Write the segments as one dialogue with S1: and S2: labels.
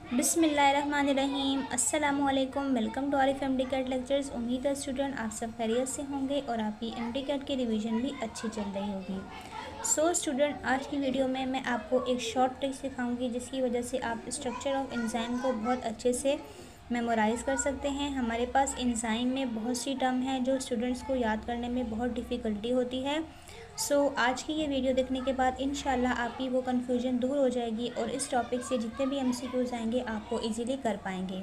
S1: बिस्मिल्लाहिर्रहमानिर्रहीम अस्सलामुअलैकुम। Welcome to Arif MD CAT lectures. उम्मीद है स्टूडेंट आप सब खैरियत से होंगे और आपकी एमडी कैट की रिवीजन भी अच्छी चल रही होगी। स्टूडेंट, आज की वीडियो में मैं आपको एक शॉर्ट ट्रिक सिखाऊंगी जिसकी वजह से आप स्ट्रक्चर ऑफ एंजाइम को बहुत अच्छे से मेमोराइज़ कर सकते हैं। हमारे पास एंजाइम में बहुत सी टर्म हैं जो स्टूडेंट्स को याद करने में बहुत डिफ़िकल्टी होती है। आज की ये वीडियो देखने के बाद इंशाल्लाह आपकी वो कन्फ्यूजन दूर हो जाएगी और इस टॉपिक से जितने भी एमसीक्यूज़ आएंगे आपको इजीली कर पाएंगे।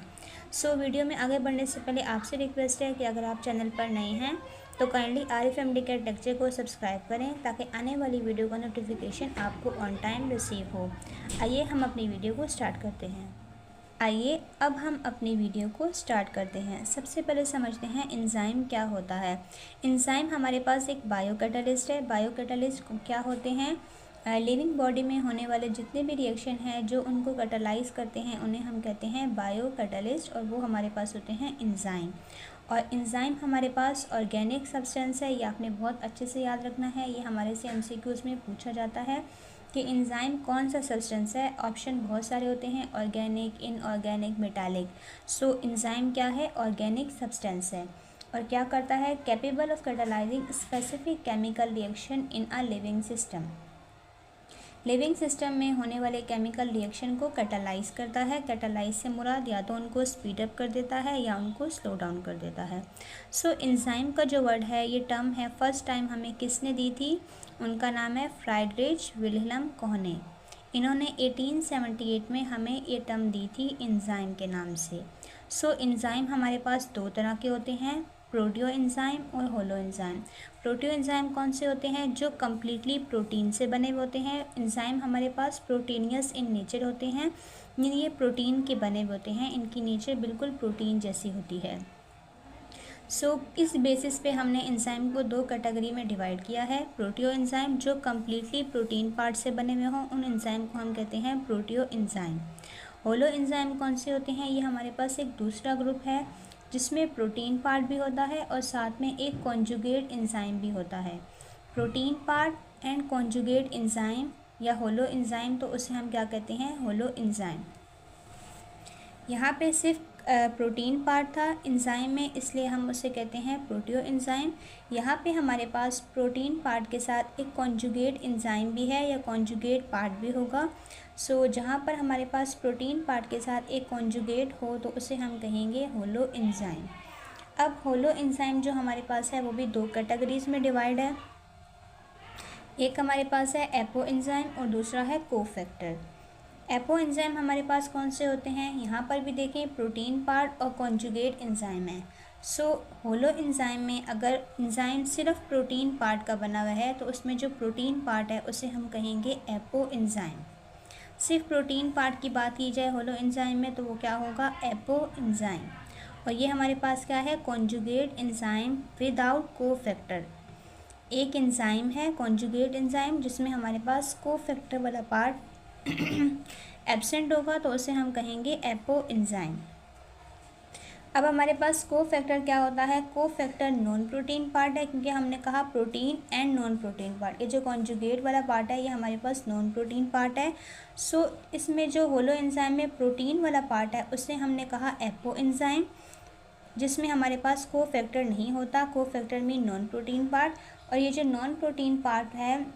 S1: वीडियो में आगे बढ़ने से पहले आपसे रिक्वेस्ट है कि अगर आप चैनल पर नए हैं तो kindly Arif MD CAT lecture को सब्सक्राइब करें ताकि आने वाली वीडियो का नोटिफिकेशन आपको ऑन टाइम रिसीव हो। आइए हम अपनी वीडियो को स्टार्ट करते हैं। अब हम अपनी वीडियो को स्टार्ट करते हैं। सबसे पहले समझते हैं एंजाइम क्या होता है। एंजाइम हमारे पास एक बायो कैटालिस्ट है। बायो कैटालिस्ट क्या होते हैं? लिविंग बॉडी में होने वाले जितने भी रिएक्शन हैं जो उनको कैटालाइज करते हैं उन्हें हम कहते हैं बायो कैटालिस्ट, और वो हमारे पास होते हैं एंजाइम। और एंजाइम हमारे पास ऑर्गेनिक सब्सटेंस है, ये आपने बहुत अच्छे से याद रखना है। ये हमारे से एमसीक्यूज़ में पूछा जाता है कि एंजाइम कौन सा सब्सटेंस है। ऑप्शन बहुत सारे होते हैं, ऑर्गेनिक, इनऑर्गेनिक, मेटालिक। एंजाइम क्या है? ऑर्गेनिक सब्सटेंस है और क्या करता है? Capable of catalysing specific chemical reaction in a living system. Living system में होने वाले केमिकल रिएक्शन को कैटालाइज करता है। कैटालाइज से मुराद या तो उनको स्पीड अप कर देता है या उनको स्लो डाउन कर देता है। एंजाइम का जो वर्ड है, ये टर्म है, फर्स्ट टाइम हमें किसने दी थी? उनका नाम है फ्राइडरिच विल्हेल्म कोहने। इन्होंने 1878 में हमें ये टर्म दी थी एंजाइम के नाम से। एंजाइम हमारे पास दो तरह के होते हैं, प्रोटियो एंजाइम और होलो एंजाइम। प्रोटियो एंजाइम कौन से होते हैं? जो कम्प्लीटली प्रोटीन से बने हुए होते हैं। एंजाइम हमारे पास प्रोटीनियस इन नेचर होते हैं, यानी ये प्रोटीन के बने हुए होते हैं, इनकी नेचर बिल्कुल प्रोटीन जैसी होती है। इस बेसिस पे हमने एंजाइम को दो कैटेगरी में डिवाइड किया है। प्रोटियो एंजाइम जो कम्प्लीटली प्रोटीन पार्ट से बने हुए हों, उन एंजाइम को हम कहते हैं प्रोटियो एंजाइम। होलो एंजाइम कौन से होते हैं? ये हमारे पास एक दूसरा ग्रुप है जिसमें प्रोटीन पार्ट भी होता है और साथ में एक कॉन्जुगेट एंजाइम भी होता है। Protein part and conjugate enzyme या होलो एंजाइम, तो उसे हम क्या कहते हैं? Holo enzyme. यहाँ पे सिर्फ प्रोटीन पार्ट था एंजाइम में, इसलिए हम उसे कहते हैं प्रोटियो एंजाइम। यहाँ पे हमारे पास प्रोटीन पार्ट के साथ एक कॉन्जुगेट एंजाइम भी है या कॉन्जुगेट पार्ट भी होगा। जहाँ पर हमारे पास प्रोटीन पार्ट के साथ एक कॉन्जुगेट हो तो उसे हम कहेंगे होलो एंजाइम। अब होलो एंजाइम जो हमारे पास है वो भी दो कैटेगरीज में डिवाइड है। एक हमारे पास है एपो एंजाइम और दूसरा है कोफैक्टर। एपो एंजाइम हमारे पास कौन से होते हैं? यहाँ पर भी देखें, प्रोटीन पार्ट और कॉन्जुगेट एंजाइम है। होलो एंजाइम में अगर एंजाइम सिर्फ प्रोटीन पार्ट का बना हुआ है तो उसमें जो प्रोटीन पार्ट है उसे हम कहेंगे एपो एंजाइम। सिर्फ प्रोटीन पार्ट की बात की जाए होलो एंजाइम में तो वो क्या होगा? Apo enzyme. और ये हमारे पास क्या है? Conjugate enzyme without cofactor. एक एंजाइम है कॉन्जुगेट एंजाइम जिसमें हमारे पास कोफैक्टर वाला पार्ट एब्सेंट होगा तो उसे हम कहेंगे एपो एंजाइम। अब हमारे पास कोफैक्टर क्या होता है? कोफैक्टर नॉन प्रोटीन पार्ट है, क्योंकि हमने कहा protein and non protein part. ये जो कॉन्जुगेट वाला पार्ट है ये हमारे पास नॉन प्रोटीन पार्ट है। इसमें जो होलो एंजाइम में प्रोटीन वाला पार्ट है उसे हमने कहा एपो एंजाइम, जिसमें हमारे पास कोफैक्टर नहीं होता। Cofactor mean non protein part. और ये जो नॉन प्रोटीन पार्ट है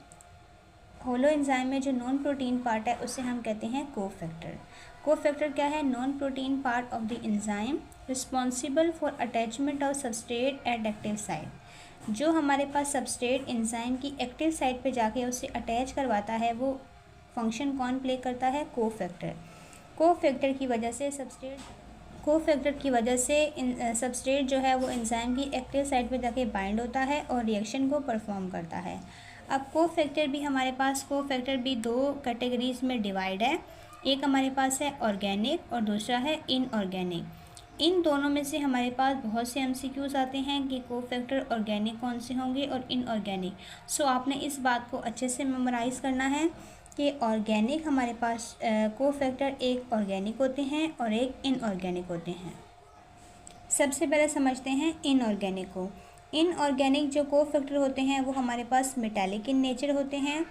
S1: होलो एंजाइम में, जो नॉन प्रोटीन पार्ट है उसे हम कहते हैं कोफैक्टर। कोफैक्टर क्या है? Non protein part of the enzyme responsible for attachment of substrate at active site. जो हमारे पास सबस्ट्रेट एंजाइम की एक्टिव साइट पे जाके उसे अटैच करवाता है, वो फंक्शन कौन प्ले करता है? कोफैक्टर। कोफैक्टर की वजह से सबस्ट्रेट जो है वो एंजाइम की एक्टिव साइट पे जाके बाइंड होता है और रिएक्शन को परफॉर्म करता है। अब कोफैक्टर भी दो कैटेगरीज में डिवाइड है। एक हमारे पास है ऑर्गेनिक और दूसरा है इनऑर्गेनिक। इन दोनों में से हमारे पास बहुत से एमसीक्यूज आते हैं कि कोफैक्टर ऑर्गेनिक कौन से होंगे और इनऑर्गेनिक। आपने इस बात को अच्छे से मेमोराइज़ करना है कि ऑर्गेनिक हमारे पास कोफैक्टर एक ऑर्गेनिक होते हैं और एक इनऑर्गेनिक होते हैं। सबसे पहले समझते हैं इनऑर्गेनिक को। इनऑर्गेनिक जो कोफैक्टर होते हैं वो हमारे पास मेटालिक इन नेचर होते हैं।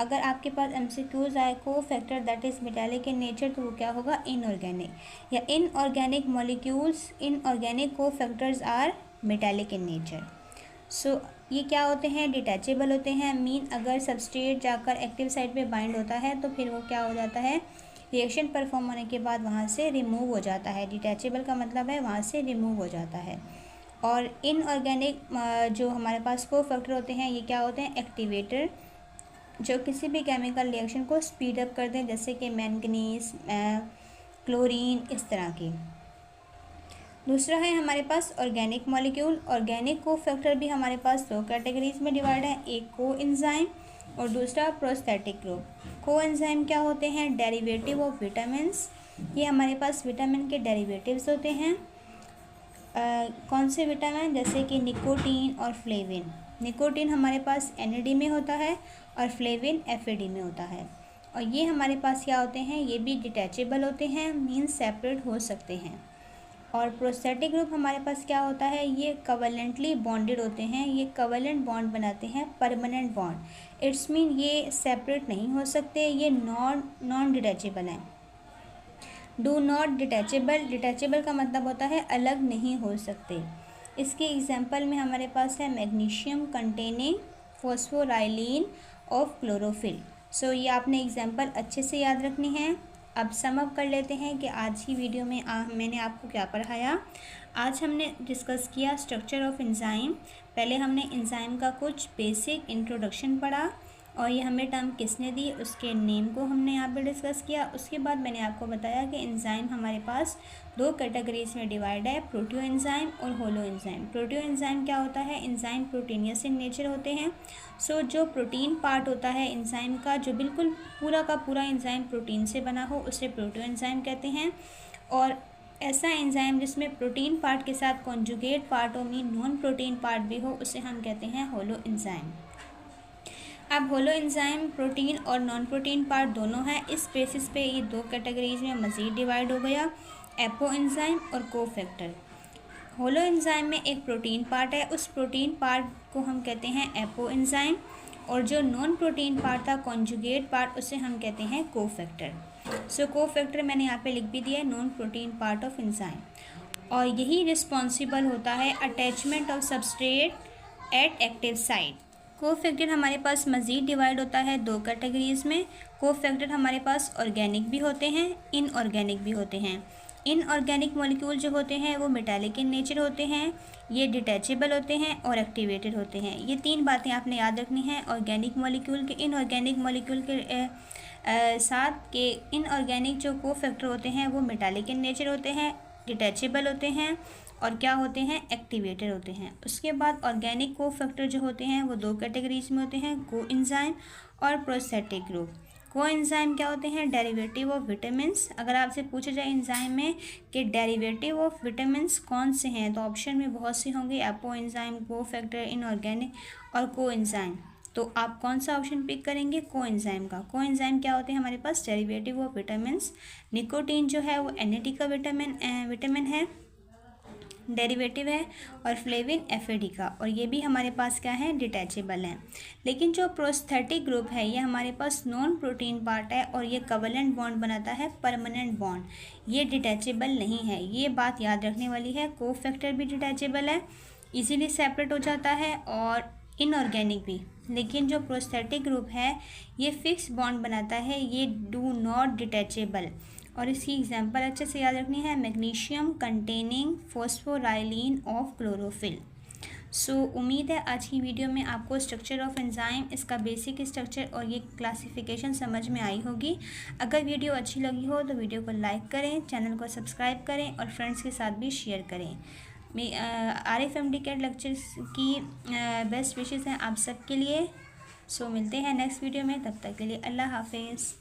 S1: अगर आपके पास MCQs आए cofactor that is metallic in nature, तो वो क्या होगा, इनऑर्गेनिक, या inorganic molecules, inorganic cofactors are metallic in nature. ये क्या होते हैं, डिटैचेबल होते हैं। मीन अगर सबस्ट्रेट जाकर एक्टिव साइट पे बाइंड होता है तो फिर वो क्या हो जाता है, रिएक्शन परफॉर्म होने के बाद वहाँ से रिमूव हो जाता है। डिटैचेबल का मतलब है वहाँ से रिमूव हो जाता है। और इनऑर्गेनिक जो हमारे पास को फैक्टर होते हैं, ये क्या होते हैं, एक्टिवेटर, जो किसी भी केमिकल रिएक्शन को स्पीड अप कर दें, जैसे कि मैंगनीज, क्लोरीन, इस तरह की। दूसरा है हमारे पास ऑर्गेनिक मॉलिक्यूल। ऑर्गेनिक को फैक्टर भी हमारे पास दो कैटेगरीज में डिवाइड है, एक को एंजाइम और दूसरा प्रोस्थेटिक ग्रुप। को एंजाइम क्या होते हैं, डेरिवेटिव ऑफ विटामिन्स। ये हमारे पास विटामिन के डेरिवेटिव्स होते हैं। कौन से विटामिन, जैसे कि निकोटीन और फ्लेविन। निकोटीन हमारे पास NAD में होता है और फ्लेविन FAD में होता है। और ये हमारे पास क्या होते हैं, ये भी डिटैचेबल होते हैं, मीन्स सेपरेट हो सकते हैं। और प्रोस्थेटिक ग्रुप हमारे पास क्या होता है, ये कवलेंटली बॉन्डेड होते हैं। ये कवलेंट बॉन्ड बनाते हैं, परमानेंट बॉन्ड। इट्स मीन ये सेपरेट नहीं हो सकते, ये नॉन डिटैचेबल हैं। डू नॉट डिटैचेबल, डिटैचेबल का मतलब होता है अलग नहीं हो सकते। इसके एग्जांपल में हमारे पास है मैग्नीशियम कंटेनिंग फॉस्फोराइलिन ऑफ क्लोरोफिल। ये आपने एग्जांपल अच्छे से याद रखनी है। अब सम अप कर लेते हैं कि आज की वीडियो में मैंने आपको क्या पढ़ाया। आज हमने डिस्कस किया स्ट्रक्चर ऑफ एंजाइम। पहले हमने एंजाइम का कुछ बेसिक इंट्रोडक्शन पढ़ा और ये हमें टर्म किसने दी, उसके नेम को हमने यहाँ पे डिस्कस किया। उसके बाद मैंने आपको बताया कि एंजाइम हमारे पास दो कैटेगरीज में डिवाइड है, प्रोटियो एंजाइम और होलो एंजाइम। प्रोटियो एंजाइम क्या होता है, एंजाइम प्रोटीनियस इन नेचर होते हैं। जो प्रोटीन पार्ट होता है एंजाइम का, जो बिल्कुल पूरा का पूरा एंजाइम प्रोटीन से बना हो, उसे प्रोटियो एंजाइम कहते हैं। और ऐसा एंजाइम जिसमें प्रोटीन पार्ट के साथ कॉन्जुगेट पार्ट हो, मीन नॉन प्रोटीन पार्ट भी हो, उसे हम कहते हैं होलो एंजाइम। अब होलो एंजाइम प्रोटीन और नॉन प्रोटीन पार्ट दोनों हैं। इस बेसिस पे ये दो कैटेगरीज में मज़ीद डिवाइड हो गया, एपो एंजाइम और कोफैक्टर। होलो एंजाइम में एक प्रोटीन पार्ट है, उस प्रोटीन पार्ट को हम कहते हैं एपो एंजाइम, और जो नॉन प्रोटीन पार्ट था कॉन्जुगेट पार्ट, उसे हम कहते हैं कोफैक्टर। कोफैक्टर मैंने यहाँ पे लिख भी दिया है, non protein part of enzyme. और यही रिस्पॉन्सिबल होता है attachment of substrate at active site. Cofactor हमारे पास मज़ीद डिवाइड होता है दो कैटेगरीज़ में। कोफैक्टर हमारे पास ऑर्गेनिक भी होते हैं, इनऑर्गेनिक भी होते हैं। इनऑर्गेनिक मॉलिक्यूल जो होते हैं वो मेटालिक इन नेचर होते हैं, ये डिटैचेबल होते हैं और एक्टिवेटेड होते हैं। ये तीन बातें आपने याद रखनी हैं ऑर्गेनिक मॉलिक्यूल के, इनऑर्गेनिक मॉलिक्यूल के साथ के। इनऑर्गेनिक जो कोफैक्टर होते हैं वो मेटालिक इन नेचर होते हैं, डिटैचेबल होते हैं और क्या होते हैं, एक्टिवेटेड होते हैं। उसके बाद ऑर्गेनिक कोफैक्टर जो होते हैं वो दो कैटेगरीज में होते हैं, को एंजाइम और प्रोस्थेटिक ग्रुप। को एंजाइम क्या होते हैं, डेरिवेटिव ऑफ विटामिन्स। अगर आपसे पूछा जाए एंजाइम में कि डेरिवेटिव ऑफ विटामिन्स कौन से हैं, तो ऑप्शन में बहुत से होंगे, एपो एंजाइम, कोफैक्टर, इनऑर्गेनिक और को एंजाइम। तो आप कौन सा ऑप्शन पिक करेंगे, को एंजाइम का। को एंजाइम क्या होते हैं हमारे पास, डेरिवेटिव ऑफ विटामिन्स। निकोटीन जो है वो NAD का विटामिन है, डेरिवेटिव है, और फ्लेविन FAD का, और ये भी हमारे पास क्या है, डिटैचेबल है। लेकिन जो प्रोस्थेटिक ग्रुप है ये हमारे पास नॉन प्रोटीन पार्ट है और ये कवलेंट बॉन्ड बनाता है, परमानेंट बॉन्ड, ये डिटैचेबल नहीं है। ये बात याद रखने वाली है। कोफैक्टर भी डिटैचेबल है, इजीली सेपरेट हो जाता है, और इनऑर्गेनिक भी। लेकिन जो प्रोस्थेटिक ग्रुप है ये फिक्स बॉन्ड बनाता है, ये डू नॉट डिटैचेबल। और इसकी एग्जांपल अच्छे से याद रखनी है, मैग्नीशियम कंटेनिंग फॉस्फोराइलिन ऑफ क्लोरोफिल। उम्मीद है आज की वीडियो में आपको स्ट्रक्चर ऑफ एंजाइम, इसका बेसिक स्ट्रक्चर और ये क्लासिफिकेशन समझ में आई होगी। अगर वीडियो अच्छी लगी हो तो वीडियो को लाइक करें, चैनल को सब्सक्राइब करें और फ्रेंड्स के साथ भी शेयर करें। RFMD कैट लेक्चर्स की बेस्ट विशेज़ हैं आप सबके लिए। मिलते हैं नेक्स्ट वीडियो में, तब तक के लिए अल्लाह हाफिज़।